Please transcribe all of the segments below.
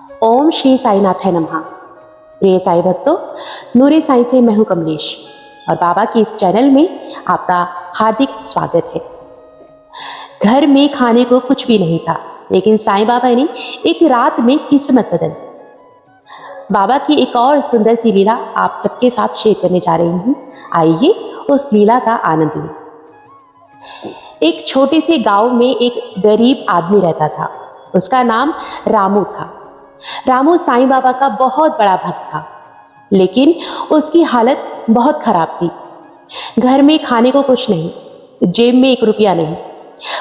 ओम श्री साईनाथाय नमः। प्रिय साईं भक्तों, नूरे साईं से मैं हूं कमलेश और बाबा के इस चैनल में आपका हार्दिक स्वागत है। घर में खाने को कुछ भी नहीं था, लेकिन साईं बाबा ने एक रात में किस्मत बदल दी। बाबा की एक और सुंदर सी लीला आप सबके साथ शेयर करने जा रही हूँ। आइए उस लीला का आनंद लें। एक छोटे से गांव में एक गरीब आदमी रहता था। उसका नाम रामू था। रामू साईं बाबा का बहुत बड़ा भक्त था, लेकिन उसकी हालत बहुत खराब थी। घर में खाने को कुछ नहीं, जेब में 1 रुपया नहीं।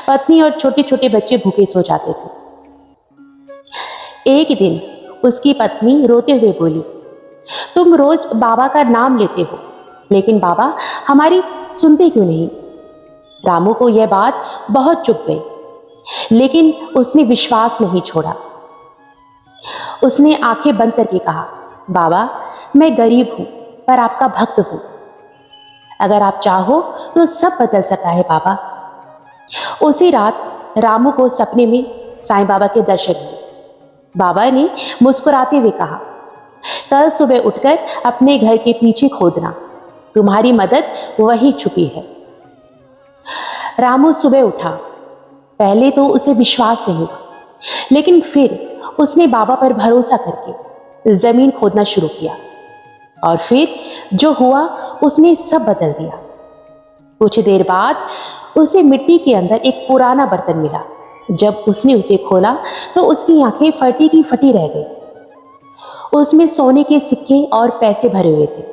पत्नी और छोटे छोटे बच्चे भूखे सो जाते थे। एक दिन उसकी पत्नी रोते हुए बोली, तुम रोज बाबा का नाम लेते हो, लेकिन बाबा हमारी सुनते क्यों नहीं? रामू को यह बात बहुत चुभ गई, लेकिन उसने विश्वास नहीं छोड़ा। उसने आंखें बंद करके कहा, बाबा मैं गरीब हूं, पर आपका भक्त हूं। अगर आप चाहो तो सब बदल सकता है बाबा। उसी रात रामू को सपने में साईं बाबा के दर्शन हुए। बाबा ने मुस्कुराते हुए कहा, कल सुबह उठकर अपने घर के पीछे खोदना, तुम्हारी मदद वही छुपी है। रामू सुबह उठा। पहले तो उसे विश्वास नहीं हुआ, लेकिन फिर उसने बाबा पर भरोसा करके जमीन खोदना शुरू किया और फिर जो हुआ उसने सब बदल दिया। कुछ देर बाद उसे मिट्टी के अंदर एक पुराना बर्तन मिला। जब उसने उसे खोला तो उसकी आंखें फटी की फटी रह गई। उसमें सोने के सिक्के और पैसे भरे हुए थे।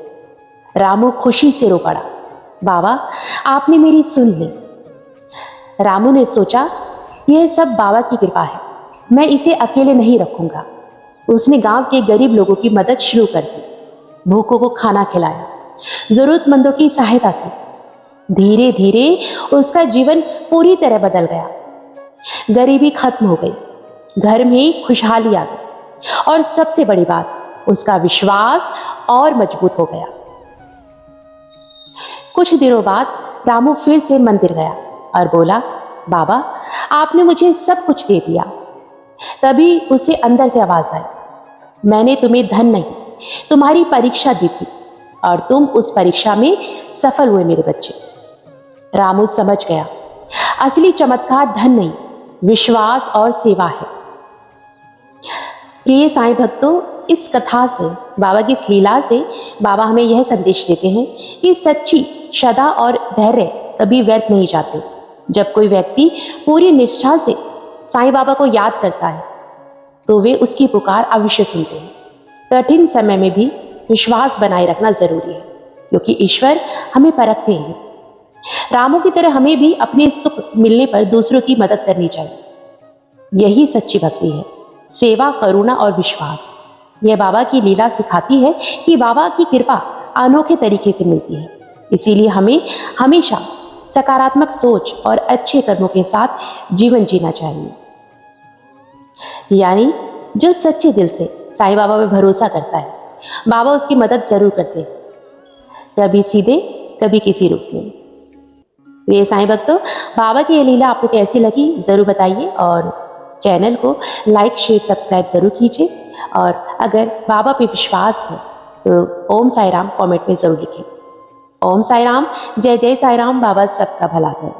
रामू खुशी से रो पड़ा, बाबा आपने मेरी सुन ली। रामू ने सोचा, यह सब बाबा की कृपा है, मैं इसे अकेले नहीं रखूंगा। उसने गांव के गरीब लोगों की मदद शुरू कर दी। भूखों को खाना खिलाया, जरूरतमंदों की सहायता की। धीरे धीरे उसका जीवन पूरी तरह बदल गया। गरीबी खत्म हो गई, घर में खुशहाली आ गई और सबसे बड़ी बात, उसका विश्वास और मजबूत हो गया। कुछ दिनों बाद रामू फिर से मंदिर गया और बोला, बाबा आपने मुझे सब कुछ दे दिया। तभी उसे अंदर से आवाज आई, मैंने तुम्हें धन नहीं, तुम्हारी परीक्षा दी थी और तुम उस परीक्षा में सफल हुए मेरे बच्चे। रामू समझ गया, असली चमत्कार धन नहीं, विश्वास और सेवा है। प्रिय साईं भक्तों, इस कथा से, बाबा की इस लीला से बाबा हमें यह संदेश देते हैं कि सच्ची श्रद्धा और धैर्य कभी व्यर्थ नहीं जाते। जब कोई व्यक्ति पूरी निष्ठा से साईं बाबा को याद करता है तो वे उसकी पुकार अवश्य सुनते हैं। कठिन समय में भी विश्वास बनाए रखना जरूरी है, क्योंकि ईश्वर हमें परखते हैं। रामू की तरह हमें भी अपने सुख मिलने पर दूसरों की मदद करनी चाहिए। यही सच्ची भक्ति है, सेवा, करुणा और विश्वास। यह बाबा की लीला सिखाती है कि बाबा की कृपा अनोखे तरीके से मिलती है। इसीलिए हमें हमेशा सकारात्मक सोच और अच्छे कर्मों के साथ जीवन जीना चाहिए। यानी जो सच्चे दिल से साईं बाबा पे भरोसा करता है, बाबा उसकी मदद जरूर करते हैं, कभी सीधे कभी किसी रूप में। ये साईं भक्तों, बाबा की ये लीला आपको कैसी लगी जरूर बताइए और चैनल को लाइक, शेयर, सब्सक्राइब जरूर कीजिए। और अगर बाबा पे विश्वास है तो ओम साई राम कमेंट में जरूर लिखें। ओम साई राम, जय जय साई राम। बाबा सबका भला करे।